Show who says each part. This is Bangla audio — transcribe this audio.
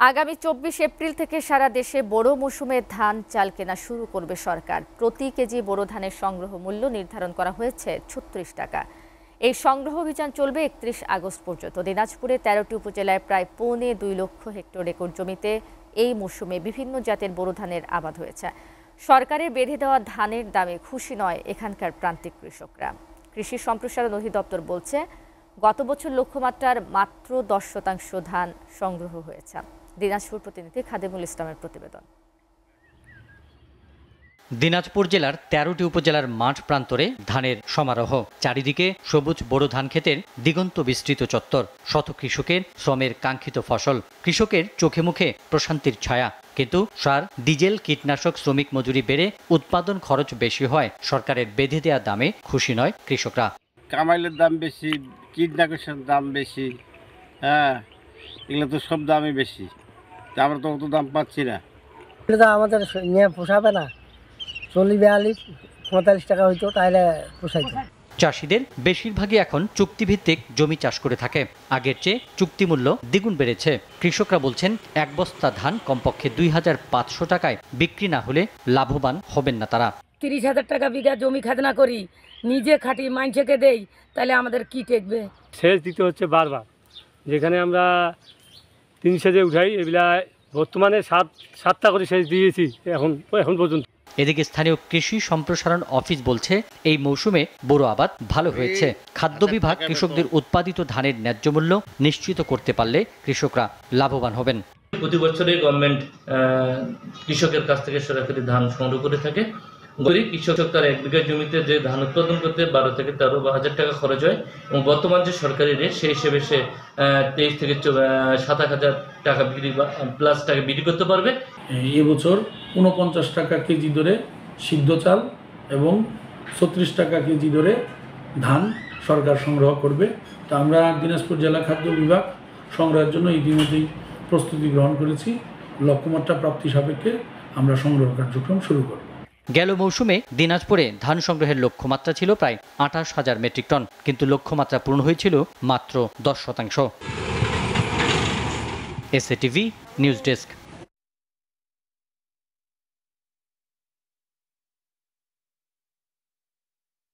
Speaker 1: আগামী ২৪ এপ্রিল থেকে সারা দেশে বোরো মৌসুমে ধান চাল কেনা শুরু করবে সরকার। প্রতি কেজি বোরো ধানের সংগ্রহ মূল্য নির্ধারণ করা হয়েছে ৩৬ টাকা। এই সংগ্রহ অভিযান চলবে ৩১ আগস্ট পর্যন্ত। দিনাজপুরে ১৩টি উপজেলায় প্রায় ২.৫ লক্ষ হেক্টর একর জমিতে এই মৌসুমে বিভিন্ন জাতের বোরো ধানের আবাদ হয়েছে। সরকারের বেঁধে দেওয়া ধানের দামে খুশি নয় এখানকার প্রান্তিক কৃষকরা। কৃষি সম্প্রসারণ অধিদপ্তর বলছে, গত বছর লক্ষ্যমাত্রার মাত্র ১০% ধান সংগ্রহ হয়েছে। দিনাজপুর প্রতিনিধি খাদেমুল ইসলামের প্রতিবেদন।
Speaker 2: দিনাজপুর জেলার ১৩টি উপজেলার মাঠ প্রান্তরে ধানের সমারোহ। চারিদিকে সবুজ বোরো ধান ক্ষেতের দিগন্ত বিস্তৃত চত্বর। শত কৃষকের শ্রমের কাঙ্ক্ষিত ফসল। কৃষকের চোখে মুখে প্রশান্তির ছায়া। কিন্তু সার, ডিজেল, কীটনাশক, শ্রমিক মজুরি বেড়ে উৎপাদন খরচ বেশি হয় সরকারের বেঁধে দেওয়া দামে খুশি নয় কৃষকরা।
Speaker 3: কামাইলের দাম বেশি, কীটনাশকের দাম বেশি, এগুলো তো সব দামই বেশি। আমরা তো অত দাম পাচ্ছি না।
Speaker 4: আমাদের নিয়ে পোষাবে না। ৪০-৪২-৪৫ টাকা হইতো, তাহলে পোষাইতো।
Speaker 2: চাষিদের বেশিরভাগই এখন চুক্তিভিত্তিক জমি চাষ করে থাকে। আগের চেয়ে চুক্তি মূল্য দ্বিগুণ বেড়েছে। কৃষকরা বলছেন, এক বস্তা ধান কমপক্ষে ২৫০০ টাকায় বিক্রি না হলে লাভবান হবেন না তারা।
Speaker 5: ৩০,০০০ টাকা বিঘা জমি খাজনা করি, নিজে খাটি, মাইনছেকে দেই, তাহলে আমাদের কি টেকবে?
Speaker 6: সেচ দিতে হচ্ছে বারবার। যেখানে আমরা ৩ সেচে উঠাই, এগুলা বর্তমানে 7টা করে সেচ দিয়েছি এখন পর্যন্ত।
Speaker 2: এদিকে স্থানীয় কৃষি সম্প্রসারণ অফিস বলছে, এই মৌসুমে বোরো আবাদ ভালো হয়েছে। খাদ্য বিভাগ কৃষকদের উৎপাদিত ধানের ন্যায্য মূল্য নিশ্চিত করতে পারলে কৃষকরা লাভবান হবেন।
Speaker 7: প্রতি বছরই গভর্নমেন্ট কৃষকের কাছ থেকে সরাসরি ধান সংগ্রহ করে থাকে। গরিব কৃষক তার 1 বিঘা জমিতে যে ধান উৎপাদন করতে 12 থেকে 13 টাকা খরচ হয়, এবং বর্তমান যে সরকারি রেট সেই হিসেবে সে 23 থেকে 27,000 টাকা প্লাস টাকা বিক্রি করতে পারবে।
Speaker 8: এবছর 49 টাকা কেজি দরে সিদ্ধ চাল এবং 36 টাকা কেজি দরে ধান সরকার সংগ্রহ করবে। তা আমরা দিনাজপুর জেলা খাদ্য বিভাগ সংগ্রহের জন্য ইতিমধ্যেই প্রস্তুতি গ্রহণ করেছি। লক্ষ্যমাত্রা প্রাপ্তি সাপেক্ষে আমরা সংগ্রহ কার্যক্রম শুরু করব।
Speaker 2: গেল মৌসুমে দিনাজপুরে ধান সংগ্রহের লক্ষ্যমাত্রা ছিল প্রায় ২৮,০০০ মেট্রিক টন, কিন্তু লক্ষ্যমাত্রা পূরণ হয়েছিল মাত্র 10%। SATV news desk.